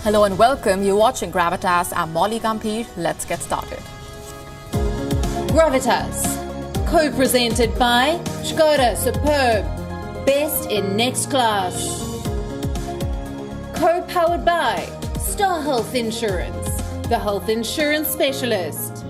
Hello and welcome. You're watching Gravitas. I'm Molly Gambhir. Let's get started. Gravitas, co-presented by Skoda Superb, Best in Next Class. Co-powered by Star Health Insurance, the health insurance specialist.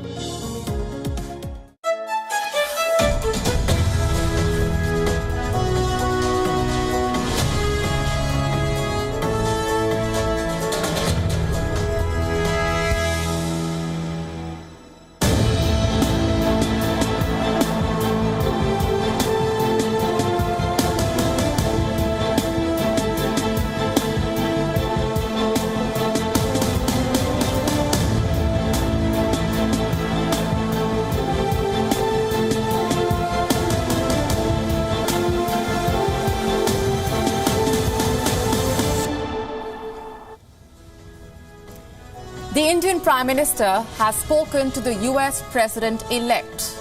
The Indian Prime Minister has spoken to the US President-elect.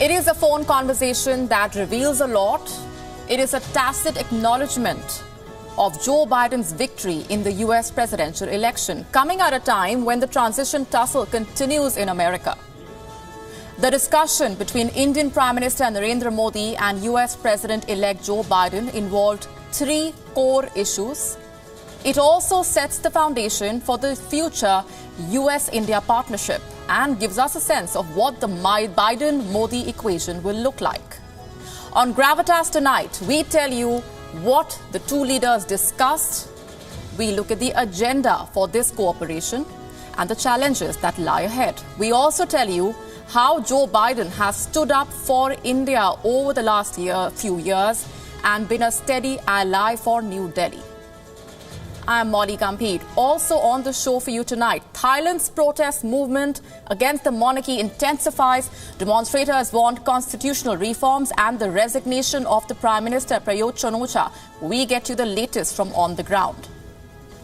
It is a phone conversation that reveals a lot. It is a tacit acknowledgement of Joe Biden's victory in the US presidential election, coming at a time when the transition tussle continues in America. The discussion between Indian Prime Minister Narendra Modi and US President-elect Joe Biden involved three core issues. It also sets the foundation for the future US-India partnership and gives us a sense of what the Biden-Modi equation will look like. On Gravitas tonight, we tell you what the two leaders discussed. We look at the agenda for this cooperation and the challenges that lie ahead. We also tell you how Joe Biden has stood up for India over the last few years and been a steady ally for New Delhi. I'm Molly Gambhir. Also on the show for you tonight, Thailand's protest movement against the monarchy intensifies. Demonstrators want constitutional reforms and the resignation of the Prime Minister Prayut Chan-o-cha. We get you the latest from on the ground.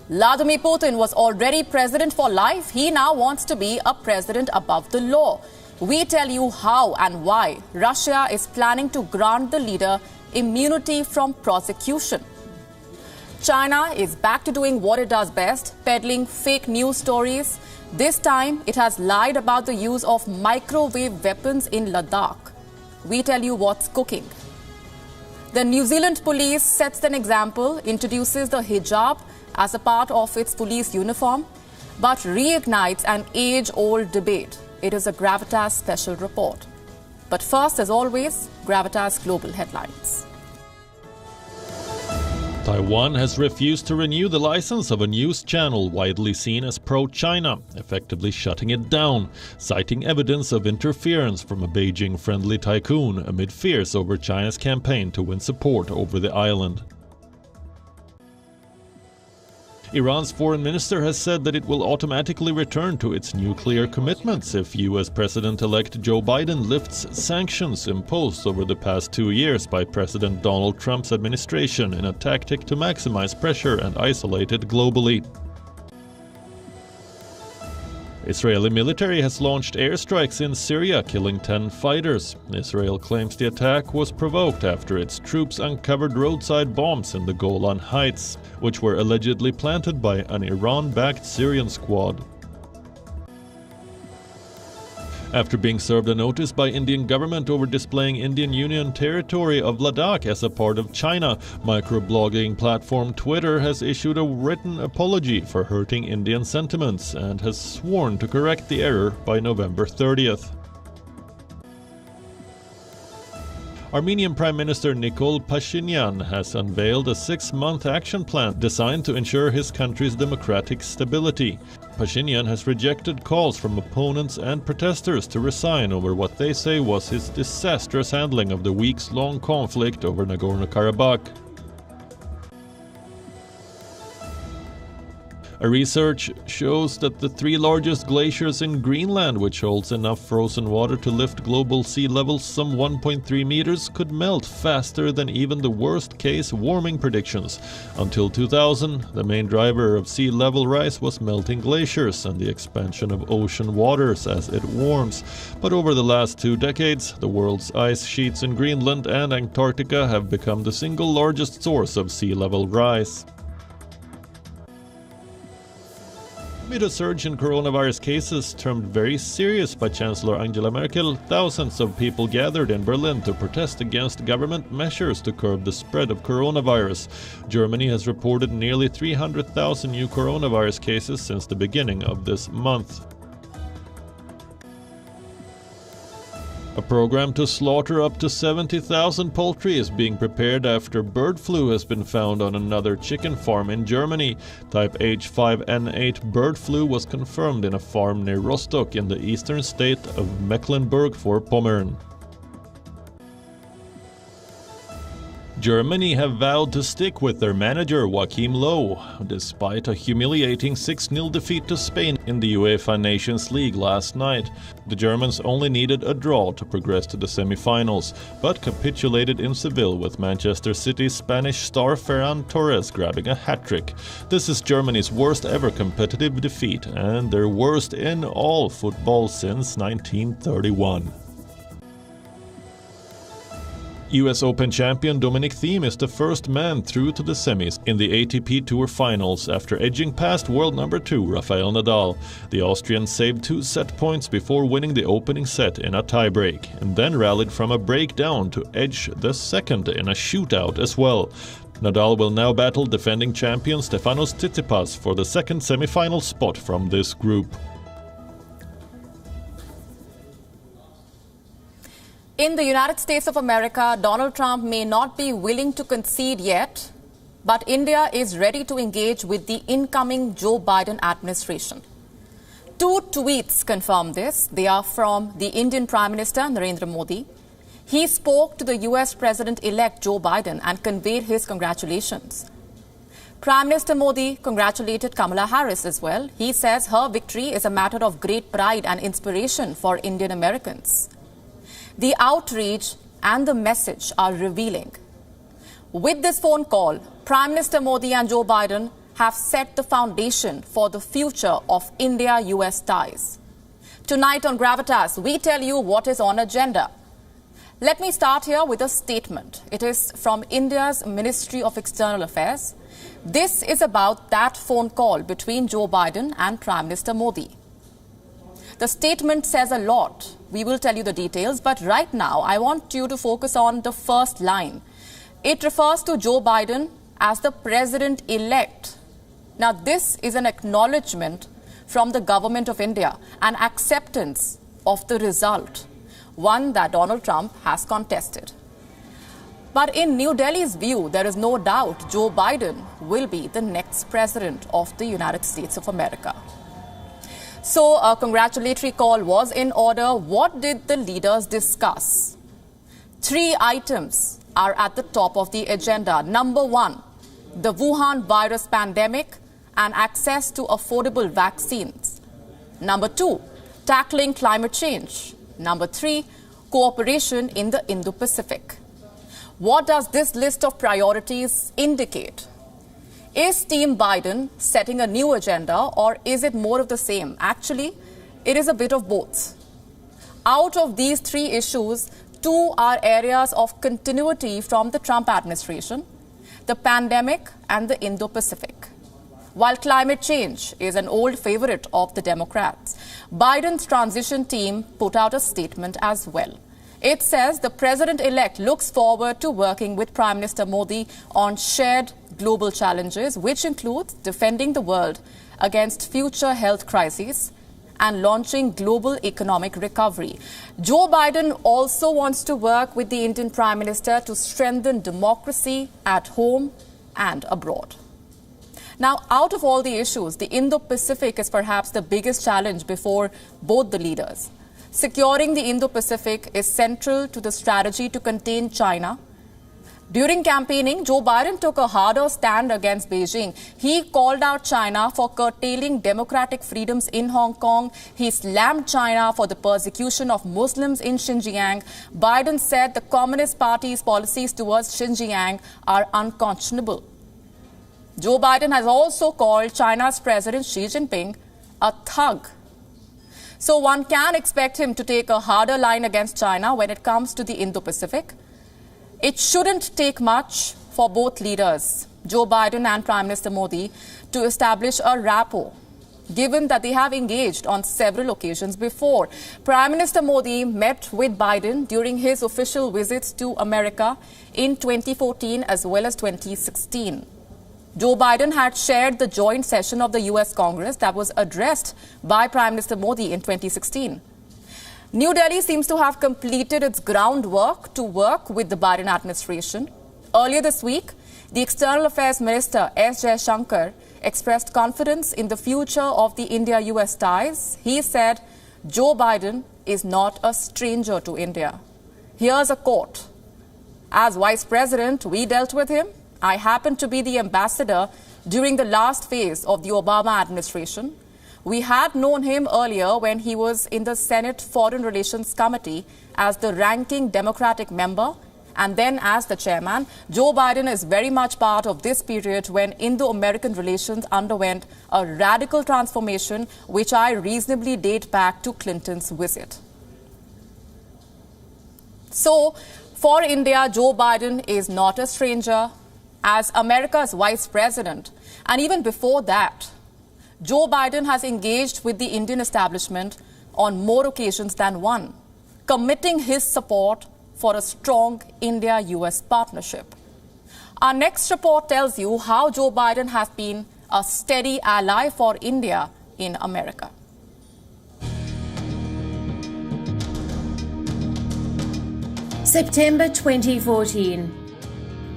Vladimir Putin was already president for life. He now wants to be a president above the law. We tell you how and why Russia is planning to grant the leader immunity from prosecution. China is back to doing what it does best, peddling fake news stories. This time, it has lied about the use of microwave weapons in Ladakh. We tell you what's cooking. The New Zealand police sets an example, introduces the hijab as a part of its police uniform, but reignites an age-old debate. It is a Gravitas special report. But first, as always, Gravitas Global Headlines. Taiwan has refused to renew the license of a news channel widely seen as pro-China, effectively shutting it down, citing evidence of interference from a Beijing-friendly tycoon amid fears over China's campaign to win support over the island. Iran's foreign minister has said that it will automatically return to its nuclear commitments if US President-elect Joe Biden lifts sanctions imposed over the past 2 years by President Donald Trump's administration in a tactic to maximize pressure and isolate it globally. Israeli military has launched airstrikes in Syria, killing 10 fighters. Israel claims the attack was provoked after its troops uncovered roadside bombs in the Golan Heights, which were allegedly planted by an Iran-backed Syrian squad. After being served a notice by Indian government over displaying Indian Union territory of Ladakh as a part of China, microblogging platform Twitter has issued a written apology for hurting Indian sentiments and has sworn to correct the error by November 30th. Armenian Prime Minister Nikol Pashinyan has unveiled a 6-month action plan designed to ensure his country's democratic stability. Pashinyan has rejected calls from opponents and protesters to resign over what they say was his disastrous handling of the weeks-long conflict over Nagorno-Karabakh. A research shows that the 3 largest glaciers in Greenland, which holds enough frozen water to lift global sea levels some 1.3 meters, could melt faster than even the worst-case warming predictions. Until 2000, the main driver of sea level rise was melting glaciers and the expansion of ocean waters as it warms. But over the last 2 decades, the world's ice sheets in Greenland and Antarctica have become the single largest source of sea level rise. Amid a surge in coronavirus cases termed very serious by Chancellor Angela Merkel, thousands of people gathered in Berlin to protest against government measures to curb the spread of coronavirus. Germany has reported nearly 300,000 new coronavirus cases since the beginning of this month. A program to slaughter up to 70,000 poultry is being prepared after bird flu has been found on another chicken farm in Germany. Type H5N8 bird flu was confirmed in a farm near Rostock in the eastern state of Mecklenburg-Vorpommern. Germany have vowed to stick with their manager Joachim Löw, despite a humiliating 6-0 defeat to Spain in the UEFA Nations League last night. The Germans only needed a draw to progress to the semi-finals, but capitulated in Seville with Manchester City's Spanish star Ferran Torres grabbing a hat-trick. This is Germany's worst ever competitive defeat, and their worst in all football since 1931. US Open champion Dominic Thiem is the first man through to the semis in the ATP Tour Finals after edging past world number 2 Rafael Nadal. The Austrian saved 2 set points before winning the opening set in a tiebreak, and then rallied from a breakdown to edge the second in a shootout as well. Nadal will now battle defending champion Stefanos Tsitsipas for the second semi-final spot from this group. In the United States of America, Donald Trump may not be willing to concede yet, but India is ready to engage with the incoming Joe Biden administration. 2 tweets confirm this. They are from the Indian Prime Minister Narendra Modi. He spoke to the US President-elect Joe Biden and conveyed his congratulations. Prime Minister Modi congratulated Kamala Harris as well. He says her victory is a matter of great pride and inspiration for Indian Americans. The outreach and the message are revealing. With this phone call, Prime Minister Modi and Joe Biden have set the foundation for the future of India-US ties. Tonight on Gravitas, we tell you what is on agenda. Let me start here with a statement. It is from India's Ministry of External Affairs. This is about that phone call between Joe Biden and Prime Minister Modi. The statement says a lot. We will tell you the details, but right now I want you to focus on the first line. It refers to Joe Biden as the president-elect. Now, this is an acknowledgement from the government of India, an acceptance of the result, one that Donald Trump has contested. But in New Delhi's view, there is no doubt Joe Biden will be the next president of the United States of America. So a congratulatory call was in order. What did the leaders discuss? 3 items are at the top of the agenda. Number 1, the Wuhan virus pandemic and access to affordable vaccines. Number 2, tackling climate change. Number 3, cooperation in the Indo-Pacific. What does this list of priorities indicate? Is Team Biden setting a new agenda, or is it more of the same? Actually, it is a bit of both. Out of these 3 issues, 2 are areas of continuity from the Trump administration: the pandemic and the Indo-Pacific. While climate change is an old favorite of the Democrats, Biden's transition team put out a statement as well. It says the president-elect looks forward to working with Prime Minister Modi on shared global challenges, which includes defending the world against future health crises and launching global economic recovery. Joe Biden also wants to work with the Indian Prime Minister to strengthen democracy at home and abroad. Now, out of all the issues, the Indo-Pacific is perhaps the biggest challenge before both the leaders. Securing the Indo-Pacific is central to the strategy to contain China. During campaigning, Joe Biden took a harder stand against Beijing. He called out China for curtailing democratic freedoms in Hong Kong. He slammed China for the persecution of Muslims in Xinjiang. Biden said the Communist Party's policies towards Xinjiang are unconscionable. Joe Biden has also called China's President Xi Jinping a thug. So one can expect him to take a harder line against China when it comes to the Indo-Pacific. It shouldn't take much for both leaders, Joe Biden and Prime Minister Modi, to establish a rapport given that they have engaged on several occasions before. Prime Minister Modi met with Biden during his official visits to America in 2014 as well as 2016. Joe Biden had chaired the joint session of the US Congress that was addressed by Prime Minister Modi in 2016. New Delhi seems to have completed its groundwork to work with the Biden administration. Earlier this week, the External Affairs Minister S. Jaishankar expressed confidence in the future of the India-US ties. He said, Joe Biden is not a stranger to India. Here's a quote. As Vice President, we dealt with him. I happened to be the ambassador during the last phase of the Obama administration. We had known him earlier when he was in the Senate Foreign Relations Committee as the ranking Democratic member and then as the chairman. Joe Biden is very much part of this period when Indo-American relations underwent a radical transformation, which I reasonably date back to Clinton's visit. So, for India, Joe Biden is not a stranger. As America's vice president, and even before that, Joe Biden has engaged with the Indian establishment on more occasions than one, committing his support for a strong India-US partnership. Our next report tells you how Joe Biden has been a steady ally for India in America. September 2014.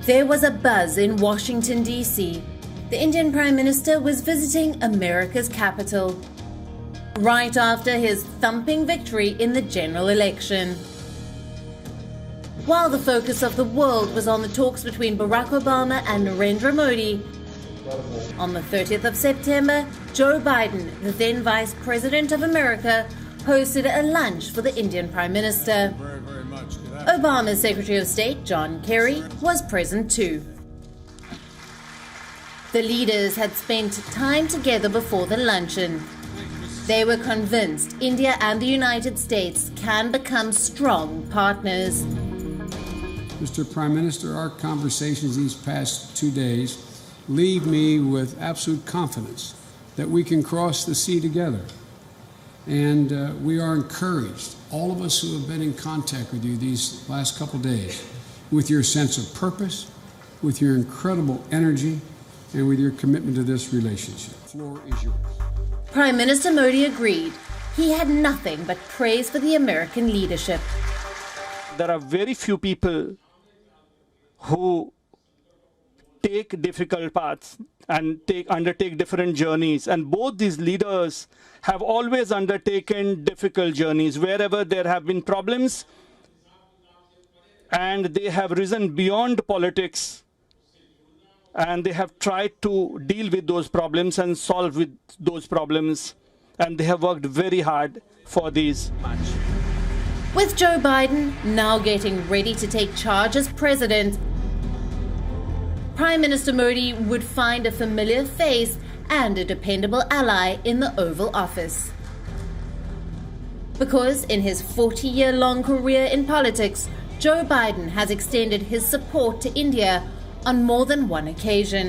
There was a buzz in Washington, D.C. The Indian Prime Minister was visiting America's capital right after his thumping victory in the general election. While the focus of the world was on the talks between Barack Obama and Narendra Modi, on the 30th of September, Joe Biden, the then Vice President of America, hosted a lunch for the Indian Prime Minister. Obama's Secretary of State, John Kerry, was present too. The leaders had spent time together before the luncheon. They were convinced India and the United States can become strong partners. Mr. Prime Minister, our conversations these past 2 days leave me with absolute confidence that we can cross the sea together. And we are encouraged, all of us who have been in contact with you these last couple days, with your sense of purpose, with your incredible energy, and with your commitment to this relationship. The floor is yours. Prime Minister Modi agreed. He had nothing but praise for the American leadership. There are very few people who take difficult paths and undertake different journeys. And both these leaders have always undertaken difficult journeys wherever there have been problems, and they have risen beyond politics, and they have tried to deal with those problems and solve with those problems, and they have worked very hard for these. With Joe Biden now getting ready to take charge as president, Prime Minister Modi would find a familiar face and a dependable ally in the Oval Office. Because in his 40-year-long career in politics, Joe Biden has extended his support to India on more than one occasion.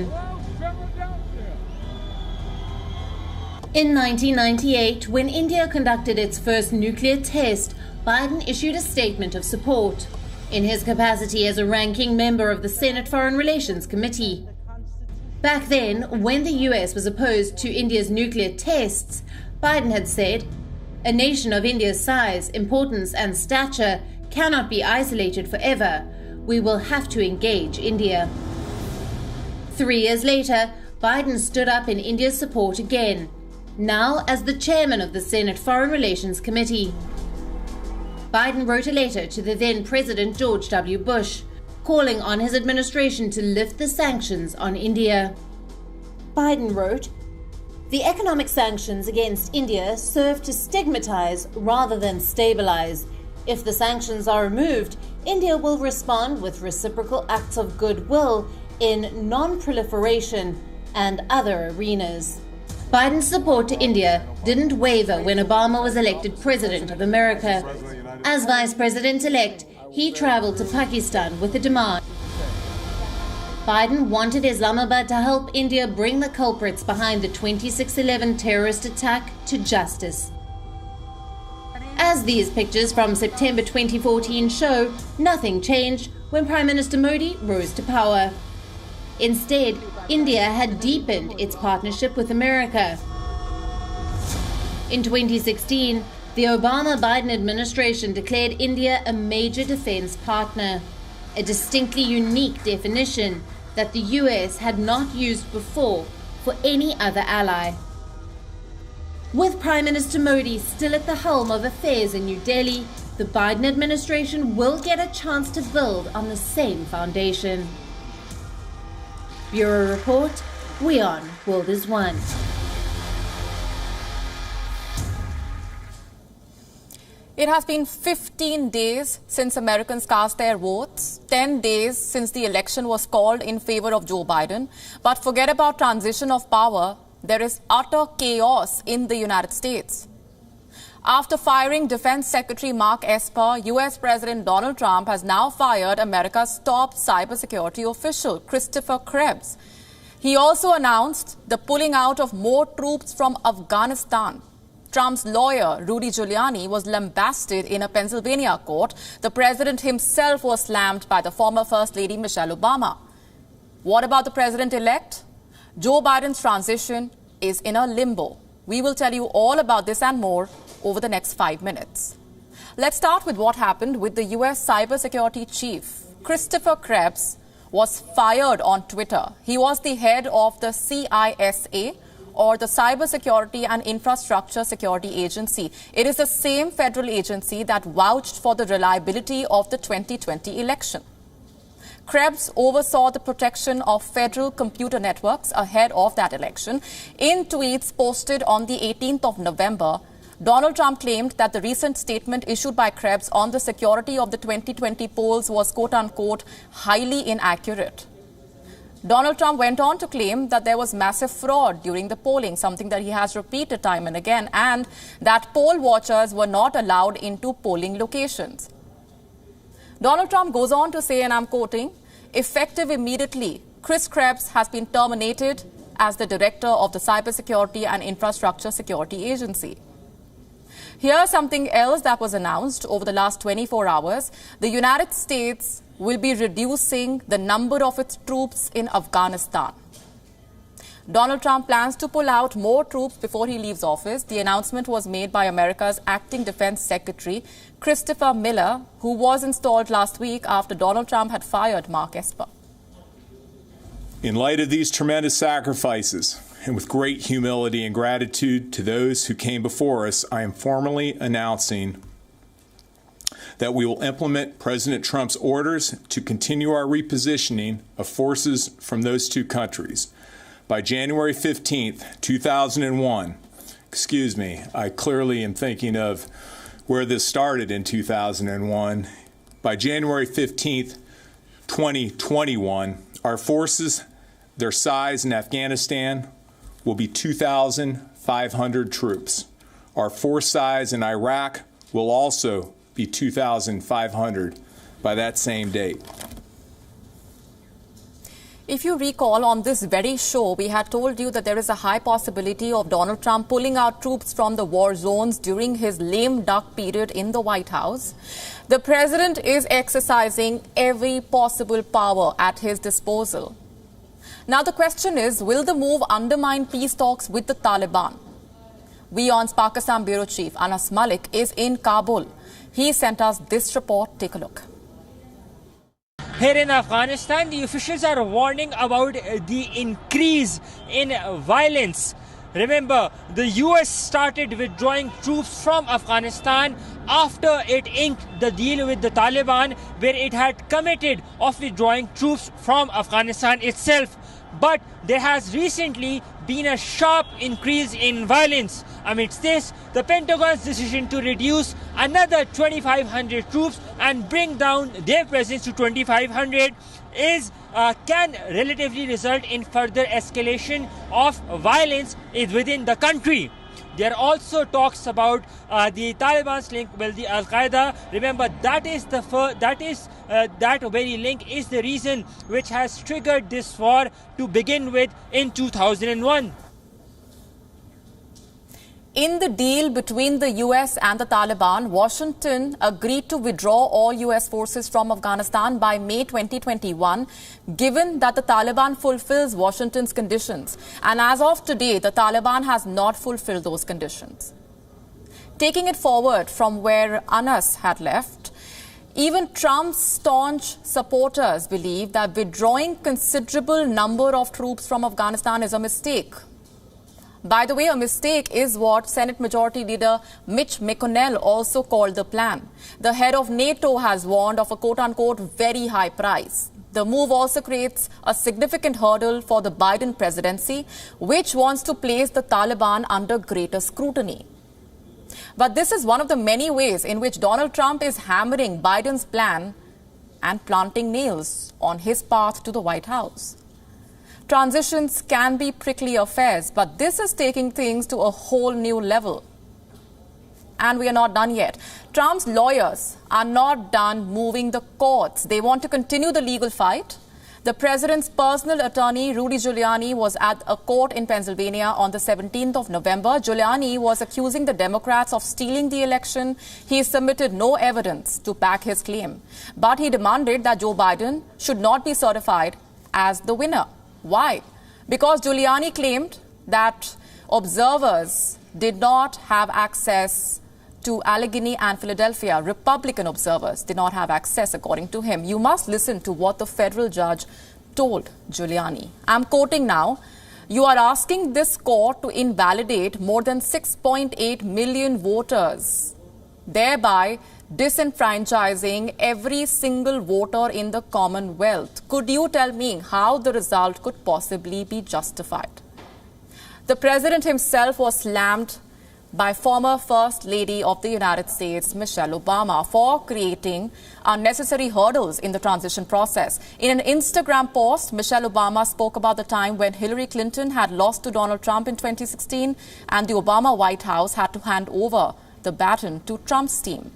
In 1998, when India conducted its first nuclear test, Biden issued a statement of support in his capacity as a ranking member of the Senate Foreign Relations Committee. Back then, when the US was opposed to India's nuclear tests, Biden had said, "A nation of India's size, importance and stature cannot be isolated forever. We will have to engage India." 3 years later, Biden stood up in India's support again, now as the chairman of the Senate Foreign Relations Committee. Biden wrote a letter to the then President George W. Bush, calling on his administration to lift the sanctions on India. Biden wrote, "The economic sanctions against India serve to stigmatize rather than stabilize. If the sanctions are removed, India will respond with reciprocal acts of goodwill in non-proliferation and other arenas." Biden's support to India didn't waver when Obama was elected President of America. As Vice President-elect, he traveled to Pakistan with a demand Biden wanted Islamabad to help India bring the culprits behind the 26/11 terrorist attack to justice. As these pictures from September 2014 show, nothing changed when Prime Minister Modi rose to power. Instead, India had deepened its partnership with America. In 2016, the Obama-Biden administration declared India a major defense partner, a distinctly unique definition that the US had not used before for any other ally. With Prime Minister Modi still at the helm of affairs in New Delhi, the Biden administration will get a chance to build on the same foundation. Bureau Report, WION World is One. It has been 15 days since Americans cast their votes, 10 days since the election was called in favor of Joe Biden. But forget about transition of power, there is utter chaos in the United States. After firing Defense Secretary Mark Esper, US President Donald Trump has now fired America's top cybersecurity official, Christopher Krebs. He also announced the pulling out of more troops from Afghanistan. Trump's lawyer, Rudy Giuliani, was lambasted in a Pennsylvania court. The president himself was slammed by the former First Lady Michelle Obama. What about the president-elect? Joe Biden's transition is in a limbo. We will tell you all about this and more over the next 5 minutes. Let's start with what happened with the US cybersecurity chief. Christopher Krebs was fired on Twitter. He was the head of the CISA, or the Cybersecurity and Infrastructure Security Agency. It is the same federal agency that vouched for the reliability of the 2020 election. Krebs oversaw the protection of federal computer networks ahead of that election. In tweets posted on the 18th of November, Donald Trump claimed that the recent statement issued by Krebs on the security of the 2020 polls was quote-unquote highly inaccurate. Donald Trump went on to claim that there was massive fraud during the polling, something that he has repeated time and again, and that poll watchers were not allowed into polling locations. Donald Trump goes on to say, and I'm quoting, "Effective immediately, Chris Krebs has been terminated as the director of the Cybersecurity and Infrastructure Security Agency." Here's something else that was announced over the last 24 hours. The United States will be reducing the number of its troops in Afghanistan. Donald Trump plans to pull out more troops before he leaves office. The announcement was made by America's acting defense secretary, Christopher Miller, who was installed last week after Donald Trump had fired Mark Esper. In light of these tremendous sacrifices, and with great humility and gratitude to those who came before us, I am formally announcing that we will implement President Trump's orders to continue our repositioning of forces from those two countries. By January 15th, 2001, I clearly am thinking of where this started in 2001. By January 15th, 2021, our forces, their size in Afghanistan, will be 2,500 troops. Our force size in Iraq will also be 2,500 by that same date. If you recall, on this very show, we had told you that there is a high possibility of Donald Trump pulling out troops from the war zones during his lame duck period in the White House. The president is exercising every possible power at his disposal. Now the question is, will the move undermine peace talks with the Taliban? WION's Pakistan Bureau Chief Anas Malik is in Kabul. He sent us this report. Take a look. Here in Afghanistan, the officials are warning about the increase in violence. Remember, the US started withdrawing troops from Afghanistan after it inked the deal with the Taliban, where it had committed of withdrawing troops from Afghanistan itself. But there has recently been a sharp increase in violence. Amidst this, the Pentagon's decision to reduce another 2,500 troops and bring down their presence to 2,500 can relatively result in further escalation of violence within the country. There are also talks about the Taliban's link with the Al-Qaeda. Remember, that very link is the reason which has triggered this war to begin with in 2001. In the deal between the US and the Taliban, Washington agreed to withdraw all US forces from Afghanistan by May 2021, given that the Taliban fulfills Washington's conditions. And as of today, the Taliban has not fulfilled those conditions. Taking it forward from where Anas had left, even Trump's staunch supporters believe that withdrawing considerable number of troops from Afghanistan is a mistake. By the way, a mistake is what Senate Majority Leader Mitch McConnell also called the plan. The head of NATO has warned of a quote-unquote very high price. The move also creates a significant hurdle for the Biden presidency, which wants to place the Taliban under greater scrutiny. But this is one of the many ways in which Donald Trump is hammering Biden's plan and planting nails on his path to the White House. Transitions can be prickly affairs, but this is taking things to a whole new level. And we are not done yet. Trump's lawyers are not done moving the courts. They want to continue the legal fight. The president's personal attorney, Rudy Giuliani, was at a court in Pennsylvania on the 17th of November. Giuliani was accusing the Democrats of stealing the election. He submitted no evidence to back his claim. But he demanded that Joe Biden should not be certified as the winner. Why? Because Giuliani claimed that observers did not have access to Allegheny and Philadelphia. Republican observers did not have access, according to him. You must listen to what the federal judge told Giuliani. I'm quoting now. You are asking this court to invalidate more than 6.8 million voters, thereby disenfranchising every single voter in the Commonwealth. Could you tell me how the result could possibly be justified? The president himself was slammed by former First Lady of the United States, Michelle Obama, for creating unnecessary hurdles in the transition process. In an Instagram post, Michelle Obama spoke about the time when Hillary Clinton had lost to Donald Trump in 2016 and the Obama White House had to hand over the baton to Trump's team.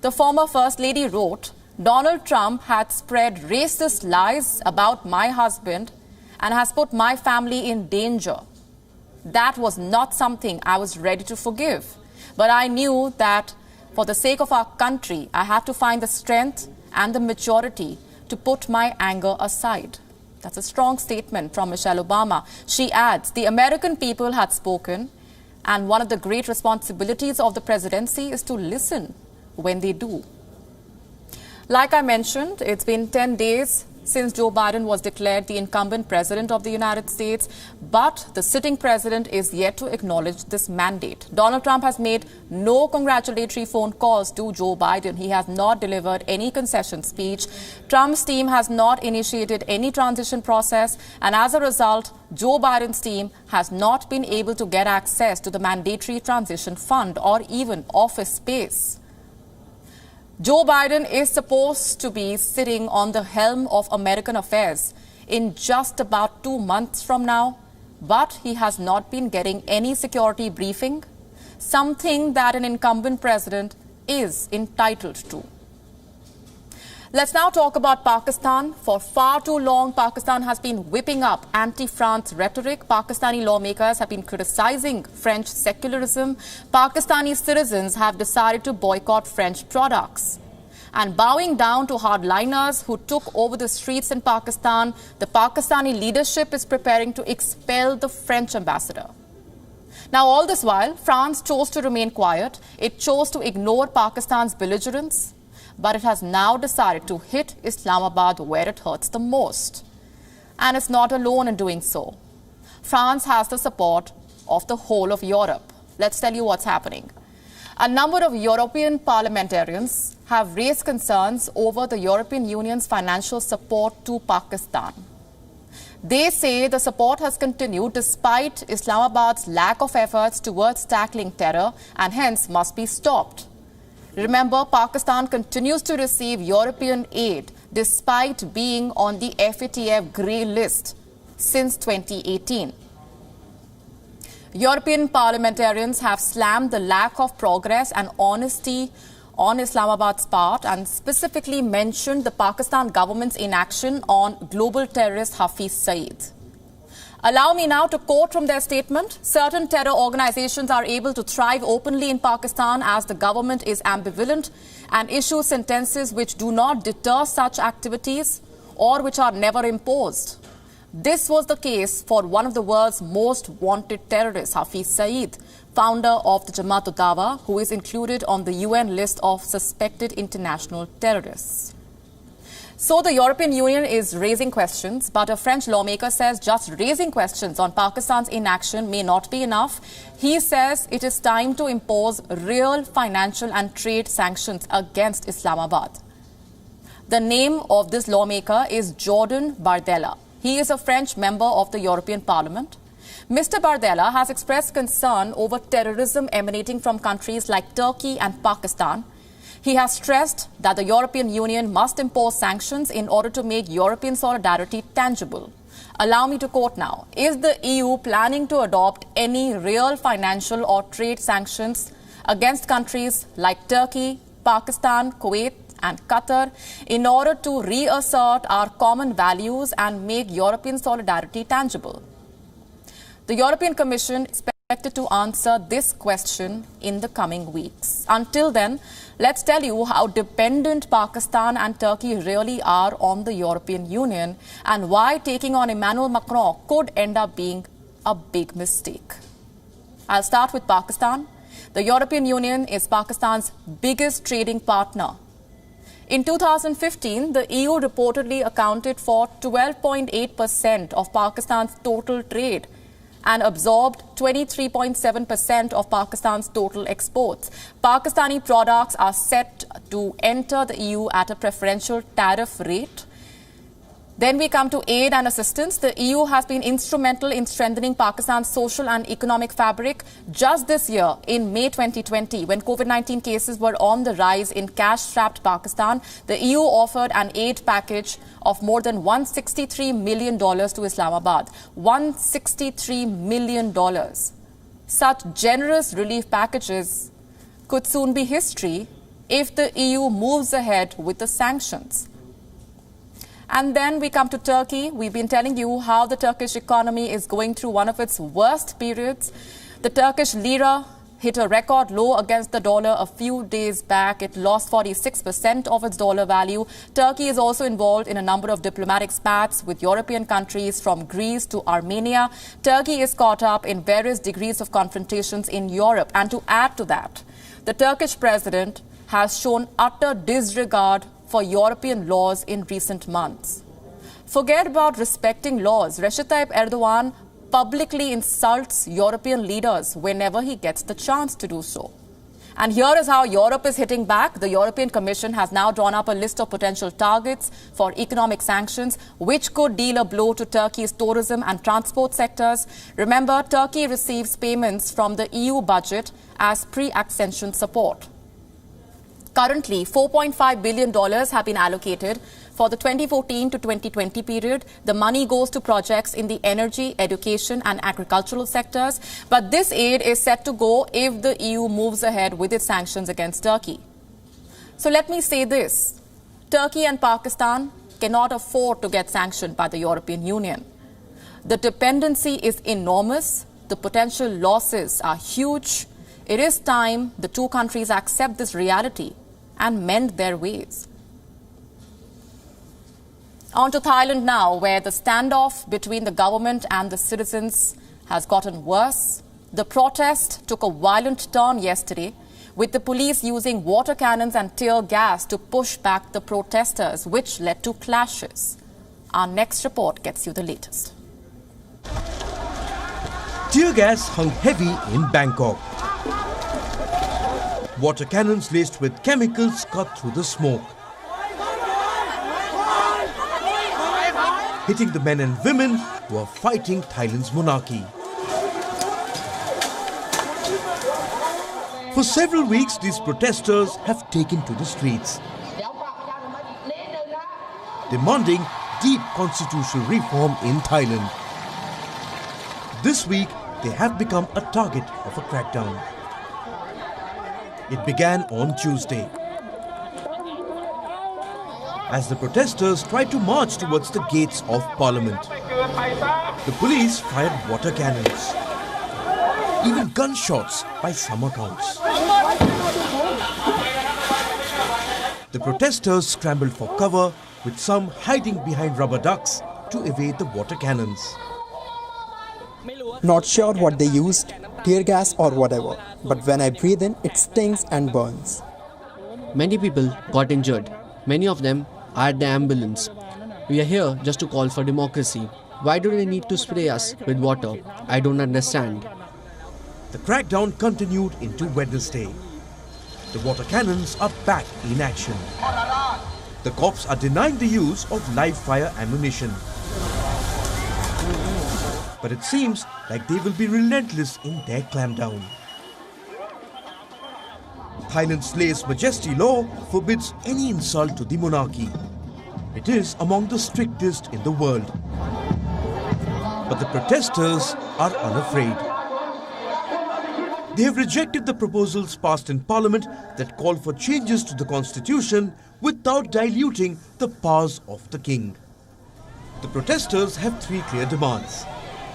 The former First Lady wrote, Donald Trump had spread racist lies about my husband and has put my family in danger. That was not something I was ready to forgive. But I knew that for the sake of our country, I had to find the strength and the maturity to put my anger aside. That's a strong statement from Michelle Obama. She adds, the American people had spoken, and one of the great responsibilities of the presidency is to listen when they do. Like I mentioned, it's been 10 days since Joe Biden was declared the incumbent president of the United States, but the sitting president is yet to acknowledge this mandate. Donald Trump has made no congratulatory phone calls to Joe Biden. He has not delivered any concession speech. Trump's team has not initiated any transition process, and as a result, Joe Biden's team has not been able to get access to the mandatory transition fund or even office space. Joe Biden is supposed to be sitting on the helm of American affairs in just about 2 months from now, but he has not been getting any security briefing, something that an incumbent president is entitled to. Let's now talk about Pakistan. For far too long, Pakistan has been whipping up anti-France rhetoric. Pakistani lawmakers have been criticizing French secularism. Pakistani citizens have decided to boycott French products. And bowing down to hardliners who took over the streets in Pakistan, the Pakistani leadership is preparing to expel the French ambassador. Now, all this while, France chose to remain quiet. It chose to ignore Pakistan's belligerence. But it has now decided to hit Islamabad where it hurts the most. And it's not alone in doing so. France has the support of the whole of Europe. Let's tell you what's happening. A number of European parliamentarians have raised concerns over the European Union's financial support to Pakistan. They say the support has continued despite Islamabad's lack of efforts towards tackling terror and hence must be stopped. Remember, Pakistan continues to receive European aid despite being on the FATF grey list since 2018. European parliamentarians have slammed the lack of progress and honesty on Islamabad's part and specifically mentioned the Pakistan government's inaction on global terrorist Hafiz Saeed. Allow me now to quote from their statement. Certain terror organizations are able to thrive openly in Pakistan as the government is ambivalent and issues sentences which do not deter such activities or which are never imposed. This was the case for one of the world's most wanted terrorists, Hafiz Saeed, founder of the Jamaat-ud-Dawa, who is included on the UN list of suspected international terrorists. So the European Union is raising questions, but a French lawmaker says just raising questions on Pakistan's inaction may not be enough. He says it is time to impose real financial and trade sanctions against Islamabad. The name of this lawmaker is Jordan Bardella. He is a French member of the European Parliament. Mr. Bardella has expressed concern over terrorism emanating from countries like Turkey and Pakistan. He has stressed that the European Union must impose sanctions in order to make European solidarity tangible. Allow me to quote now. Is the EU planning to adopt any real financial or trade sanctions against countries like Turkey, Pakistan, Kuwait, and Qatar in order to reassert our common values and make European solidarity tangible? The European Commission is expected to answer this question in the coming weeks. Until then, let's tell you how dependent Pakistan and Turkey really are on the European Union and why taking on Emmanuel Macron could end up being a big mistake. I'll start with Pakistan. The European Union is Pakistan's biggest trading partner. In 2015, the EU reportedly accounted for 12.8% of Pakistan's total trade and absorbed 23.7% of Pakistan's total exports. Pakistani products are set to enter the EU at a preferential tariff rate. Then we come to aid and assistance. The EU has been instrumental in strengthening Pakistan's social and economic fabric. Just this year, in May 2020, when COVID-19 cases were on the rise in cash-strapped Pakistan, the EU offered an aid package of more than $163 million to Islamabad. $163 million. Such generous relief packages could soon be history if the EU moves ahead with the sanctions. And then we come to Turkey. We've been telling you how the Turkish economy is going through one of its worst periods. The Turkish lira hit a record low against the dollar a few days back. It lost 46% of its dollar value. Turkey is also involved in a number of diplomatic spats with European countries from Greece to Armenia. Turkey is caught up in various degrees of confrontations in Europe. And to add to that, the Turkish president has shown utter disregard for European laws in recent months. Forget about respecting laws. Recep Tayyip Erdogan publicly insults European leaders whenever he gets the chance to do so. And here is how Europe is hitting back. The European Commission has now drawn up a list of potential targets for economic sanctions, which could deal a blow to Turkey's tourism and transport sectors. Remember, Turkey receives payments from the EU budget as pre-accession support. Currently, $4.5 billion have been allocated for the 2014 to 2020 period. The money goes to projects in the energy, education and agricultural sectors. But this aid is set to go if the EU moves ahead with its sanctions against Turkey. So let me say this. Turkey and Pakistan cannot afford to get sanctioned by the European Union. The dependency is enormous. The potential losses are huge. It is time the two countries accept this reality and mend their ways. On to Thailand now, where the standoff between the government and the citizens has gotten worse. The protest took a violent turn yesterday, with the police using water cannons and tear gas to push back the protesters, which led to clashes. Our next report gets you the latest. Tear gas hung heavy in Bangkok. Water cannons laced with chemicals cut through the smoke, hitting the men and women who are fighting Thailand's monarchy. For several weeks, these protesters have taken to the streets, demanding deep constitutional reform in Thailand. This week, they have become a target of a crackdown. It began on Tuesday, as the protesters tried to march towards the gates of Parliament. The police fired water cannons, even gunshots by some accounts. The protesters scrambled for cover, with some hiding behind rubber ducks to evade the water cannons. Not sure what they used, tear gas or whatever, but when I breathe in, it stings and burns. Many people got injured. Many of them are at the ambulance. We are here just to call for democracy. Why do they need to spray us with water? I don't understand. The crackdown continued into Wednesday. The water cannons are back in action. The cops are denying the use of live fire ammunition. But it seems like they will be relentless in their clampdown. Thailand's lèse-majesté law forbids any insult to the monarchy. It is among the strictest in the world. But the protesters are unafraid. They have rejected the proposals passed in Parliament that call for changes to the constitution without diluting the powers of the king. The protesters have three clear demands.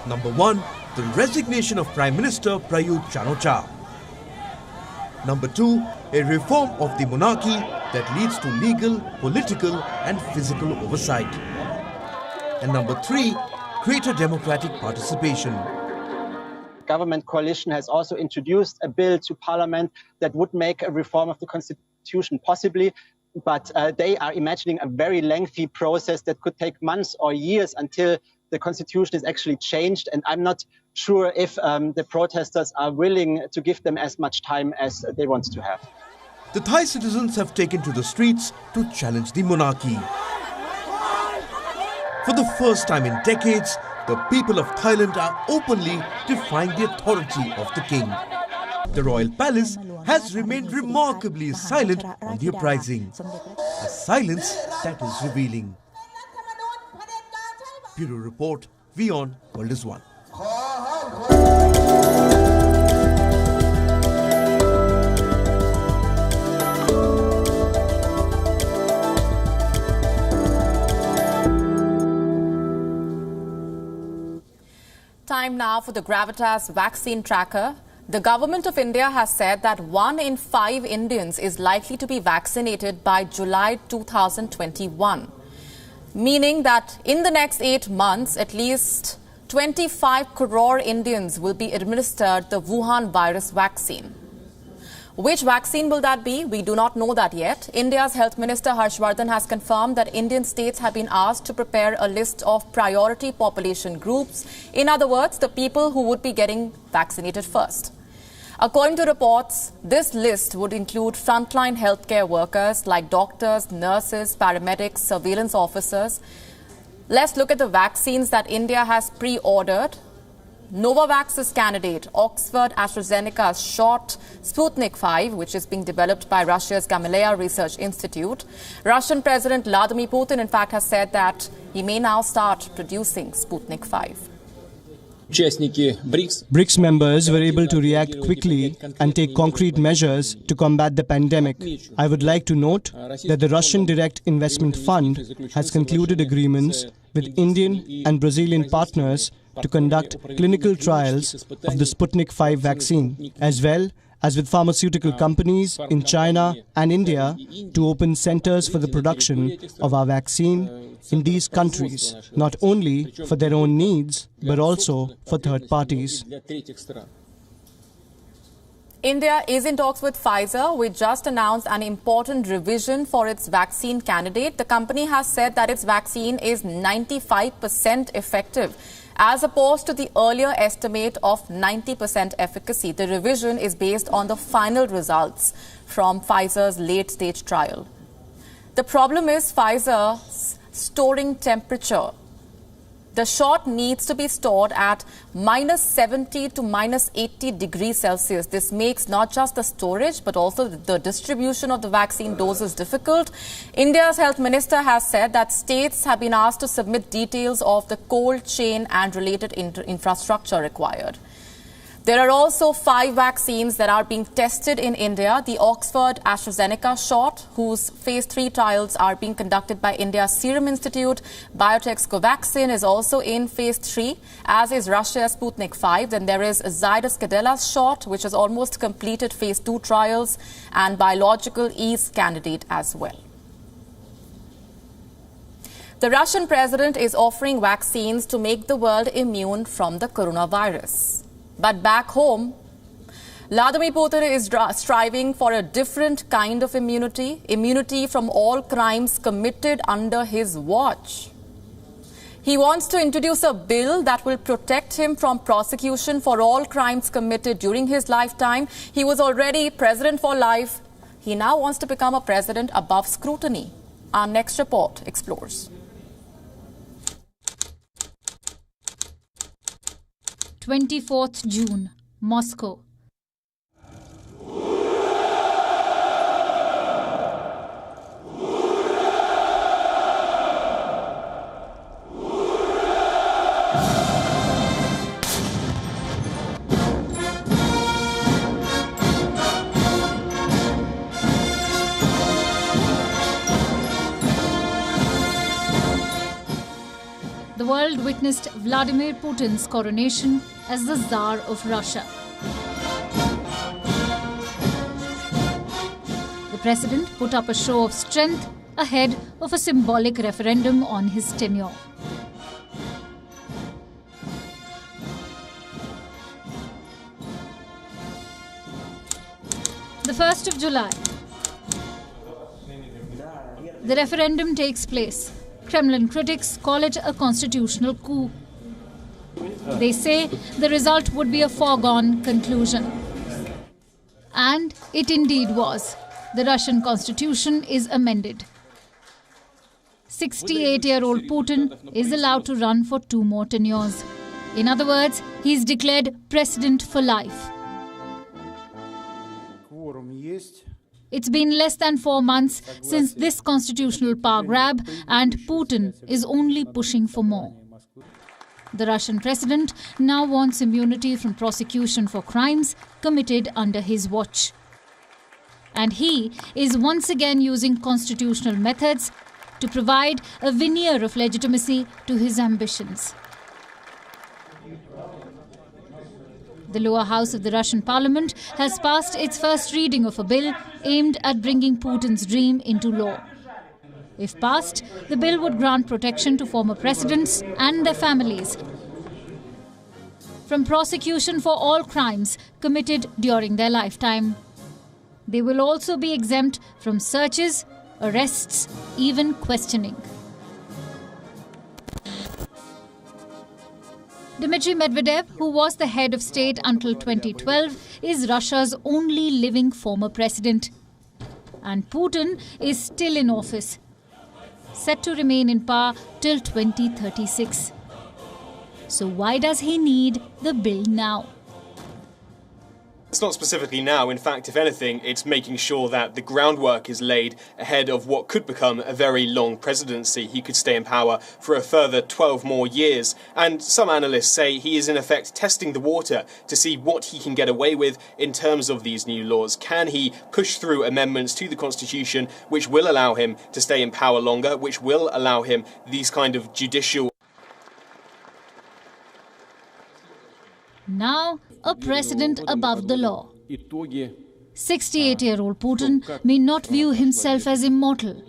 Number one, the resignation of Prime Minister Prayut Chan-o-cha. Number two, a reform of the monarchy that leads to legal, political and physical oversight. And number three, greater democratic participation. Government coalition has also introduced a bill to Parliament that would make a reform of the constitution possibly, but they are imagining a very lengthy process that could take months or years until the constitution is actually changed, and I'm not sure if the protesters are willing to give them as much time as they want to have. The Thai citizens have taken to the streets to challenge the monarchy. For the first time in decades, the people of Thailand are openly defying the authority of the king. The royal palace has remained remarkably silent on the uprising, a silence that is revealing. Bureau Report, WION World is One. Time now for the Gravitas vaccine tracker. The government of India has said that 1 in 5 Indians is likely to be vaccinated by July 2021. Meaning that in the next 8 months, at least 25 crore Indians will be administered the Wuhan virus vaccine. Which vaccine will that be? We do not know that yet. India's Health Minister Harshvardhan has confirmed that Indian states have been asked to prepare a list of priority population groups. In other words, the people who would be getting vaccinated first. According to reports, this list would include frontline healthcare workers like doctors, nurses, paramedics, surveillance officers. Let's look at the vaccines that India has pre-ordered. Novavax's candidate, Oxford AstraZeneca's shot Sputnik 5, which is being developed by Russia's Gamaleya Research Institute. Russian President Vladimir Putin, in fact, has said that he may now start producing Sputnik 5. BRICS members were able to react quickly and take concrete measures to combat the pandemic. I would like to note that the Russian Direct Investment Fund has concluded agreements with Indian and Brazilian partners to conduct clinical trials of the Sputnik 5 vaccine, as well as with pharmaceutical companies in China and India to open centers for the production of our vaccine in these countries, not only for their own needs, but also for third parties. India is in talks with Pfizer, which just announced an important revision for its vaccine candidate. The company has said that its vaccine is 95% effective, as opposed to the earlier estimate of 90% efficacy. The revision is based on the final results from Pfizer's late-stage trial. The problem is Pfizer's storing temperature. The shot needs to be stored at -70 to -80 degrees Celsius. This makes not just the storage, but also the distribution of the vaccine doses difficult. India's health minister has said that states have been asked to submit details of the cold chain and related infrastructure required. There are also 5 vaccines that are being tested in India. The Oxford AstraZeneca shot, whose phase 3 trials are being conducted by India's Serum Institute. Biotech's Covaxin is also in phase 3, as is Russia's Sputnik 5. Then there is Zydus Cadella's shot, which has almost completed phase 2 trials, and Biological E's candidate as well. The Russian president is offering vaccines to make the world immune from the coronavirus. But back home, Vladimir Putin is striving for a different kind of immunity from all crimes committed under his watch. He wants to introduce a bill that will protect him from prosecution for all crimes committed during his lifetime. He was already president for life. He now wants to become a president above scrutiny. Our next report explores. 24th June, Moscow. The world witnessed Vladimir Putin's coronation as the Tsar of Russia. The president put up a show of strength ahead of a symbolic referendum on his tenure. The 1st of July. The referendum takes place. Kremlin critics call it a constitutional coup. They say the result would be a foregone conclusion. And it indeed was. The Russian constitution is amended. 68-year-old Putin is allowed to run for 2 more tenures. In other words, he is declared president for life. It's been less than 4 months since this constitutional power grab, and Putin is only pushing for more. The Russian president now wants immunity from prosecution for crimes committed under his watch. And he is once again using constitutional methods to provide a veneer of legitimacy to his ambitions. The lower house of the Russian parliament has passed its first reading of a bill aimed at bringing Putin's dream into law. If passed, the bill would grant protection to former presidents and their families from prosecution for all crimes committed during their lifetime. They will also be exempt from searches, arrests, even questioning. Dmitry Medvedev, who was the head of state until 2012, is Russia's only living former president. And Putin is still in office, set to remain in power till 2036. So why does he need the bill now? It's not specifically now. In fact, if anything, it's making sure that the groundwork is laid ahead of what could become a very long presidency. He could stay in power for a further 12 more years. And some analysts say he is in effect testing the water to see what he can get away with in terms of these new laws. Can he push through amendments to the Constitution which will allow him to stay in power longer, which will allow him these kind of judicial... Now, a president above the law. 68-year-old Putin may not view himself as immortal,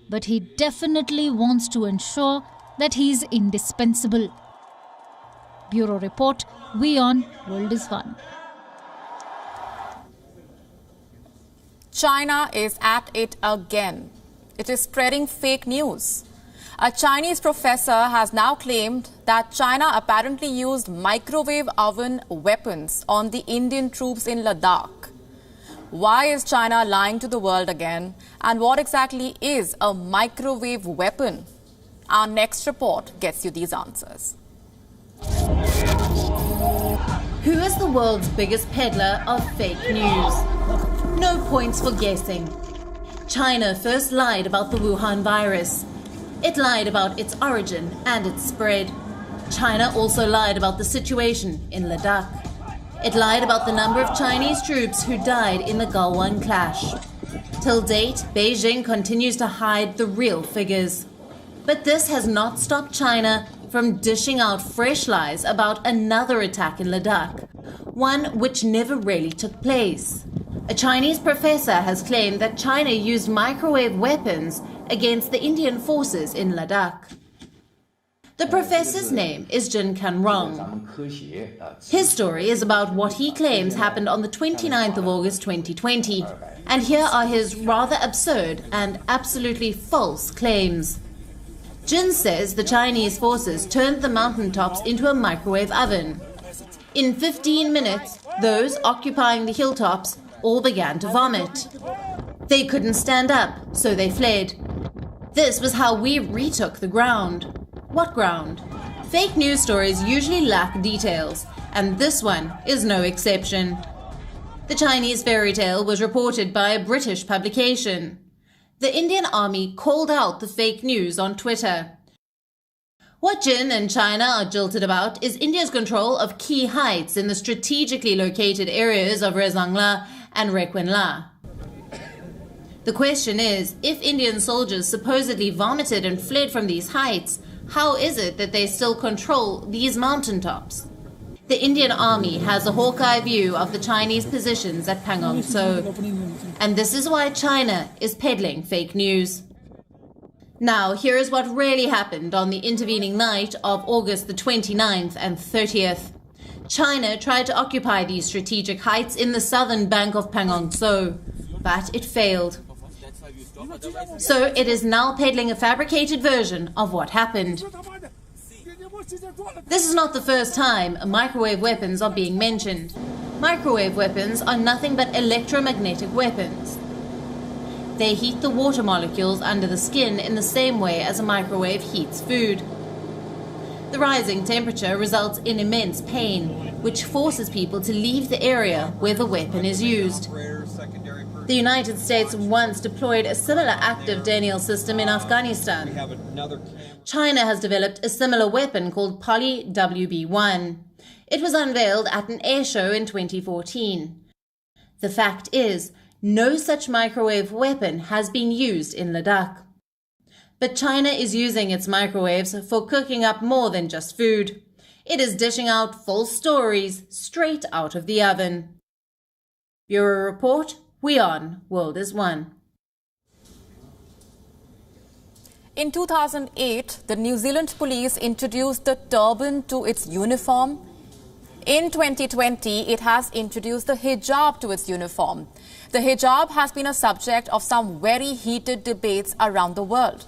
but he definitely wants to ensure that he is indispensable. Bureau Report, WION World is One. China is at it again. It is spreading fake news. A Chinese professor has now claimed that China apparently used microwave oven weapons on the Indian troops in Ladakh. Why is China lying to the world again? And what exactly is a microwave weapon? Our next report gets you these answers. Who is the world's biggest peddler of fake news? No points for guessing. China first lied about the Wuhan virus. It lied about its origin and its spread. China also lied about the situation in Ladakh. It lied about the number of Chinese troops who died in the Galwan clash. Till date, Beijing continues to hide the real figures. But this has not stopped China from dishing out fresh lies about another attack in Ladakh, one which never really took place. A Chinese professor has claimed that China used microwave weapons against the Indian forces in Ladakh. The professor's name is Jin Kanrong. His story is about what he claims happened on the 29th of August 2020. And here are his rather absurd and absolutely false claims. Jin says the Chinese forces turned the mountaintops into a microwave oven. In 15 minutes, those occupying the hilltops all began to vomit. They couldn't stand up, so they fled. This was how we retook the ground. What ground? Fake news stories usually lack details, and this one is no exception. The Chinese fairy tale was reported by a British publication. The Indian army called out the fake news on Twitter. What Jin and China are jilted about is India's control of key heights in the strategically located areas of Rezangla and Requenla. The question is, if Indian soldiers supposedly vomited and fled from these heights, how is it that they still control these mountaintops? The Indian army has a hawk-eye view of the Chinese positions at Pangong Tso, and this is why China is peddling fake news. Now, here is what really happened on the intervening night of August the 29th and 30th. China tried to occupy these strategic heights in the southern bank of Pangong Tso, but it failed. So it is now peddling a fabricated version of what happened. This is not the first time microwave weapons are being mentioned. Microwave weapons are nothing but electromagnetic weapons. They heat the water molecules under the skin in the same way as a microwave heats food. The rising temperature results in immense pain, which forces people to leave the area where the weapon is used. The United States once deployed a similar active Daniel system in Afghanistan. China has developed a similar weapon called Poly-WB1. It was unveiled at an air show in 2014. The fact is, no such microwave weapon has been used in Ladakh. But China is using its microwaves for cooking up more than just food. It is dishing out false stories straight out of the oven. Bureau Report, WION World is One. In 2008, the New Zealand police introduced the turban to its uniform. In 2020, it has introduced the hijab to its uniform. The hijab has been a subject of some very heated debates around the world.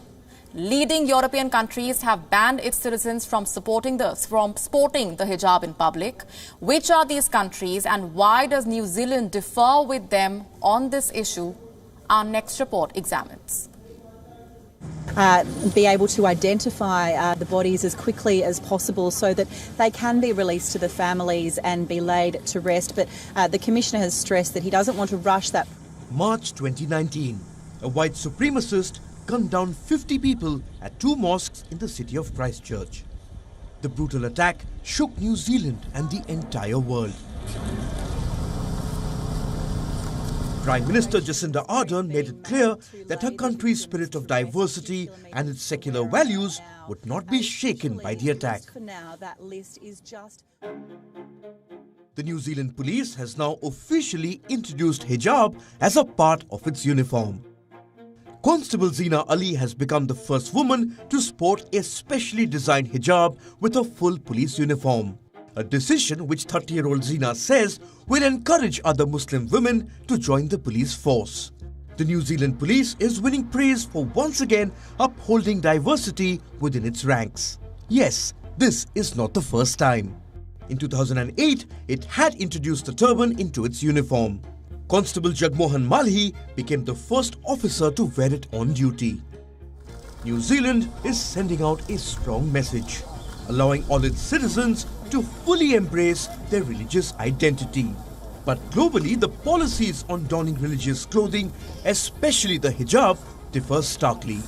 Leading European countries have banned its citizens from sporting the hijab in public. Which are these countries and why does New Zealand differ with them on this issue? Our next report examines. Be able to identify the bodies as quickly as possible so that they can be released to the families and be laid to rest. But the Commissioner has stressed that he doesn't want to rush that. March 2019, a white supremacist gunned down 50 people at 2 mosques in the city of Christchurch. The brutal attack shook New Zealand and the entire world. Prime Minister Jacinda Ardern made it clear that her country's spirit of diversity and its secular values would not be shaken by the attack. The New Zealand police has now officially introduced hijab as a part of its uniform. Constable Zina Ali has become the first woman to sport a specially designed hijab with a full police uniform. A decision which 30-year-old Zina says will encourage other Muslim women to join the police force. The New Zealand police is winning praise for once again upholding diversity within its ranks. Yes, this is not the first time. In 2008, it had introduced the turban into its uniform. Constable Jagmohan Malhi became the first officer to wear it on duty. New Zealand is sending out a strong message, allowing all its citizens to fully embrace their religious identity. But globally, the policies on donning religious clothing, especially the hijab, differ starkly.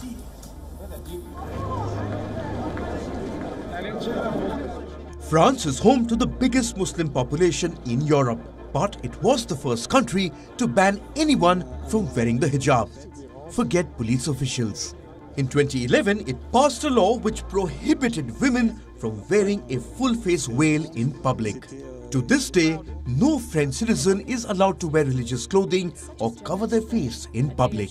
France is home to the biggest Muslim population in Europe, but it was the first country to ban anyone from wearing the hijab. Forget police officials. In 2011, it passed a law which prohibited women from wearing a full-face veil in public. To this day, no French citizen is allowed to wear religious clothing or cover their face in public.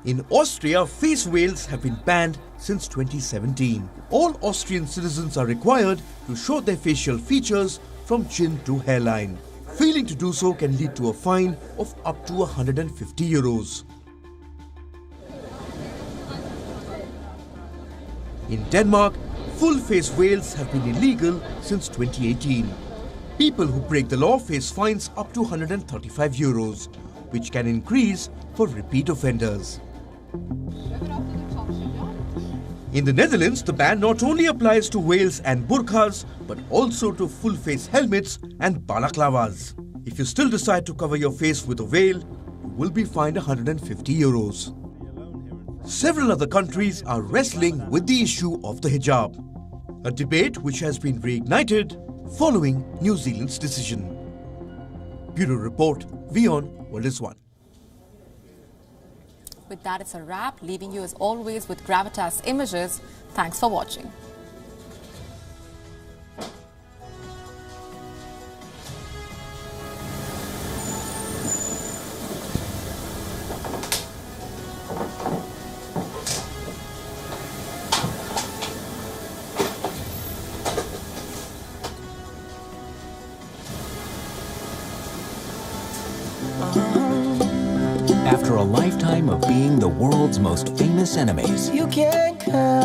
In Austria, face veils have been banned since 2017. All Austrian citizens are required to show their facial features from chin to hairline. Failing to do so can lead to a fine of up to 150 euros. In Denmark, full-face veils have been illegal since 2018. People who break the law face fines up to 135 euros, which can increase for repeat offenders. In the Netherlands, the ban not only applies to veils and burqas, but also to full-face helmets and balaclavas. If you still decide to cover your face with a veil, you will be fined 150 euros. Several other countries are wrestling with the issue of the hijab, a debate which has been reignited following New Zealand's decision. Bureau Report, WION World is One. With that, it's a wrap, leaving you as always with Gravitas images. Thanks for watching. After a lifetime of being the world's most famous enemies, You can't come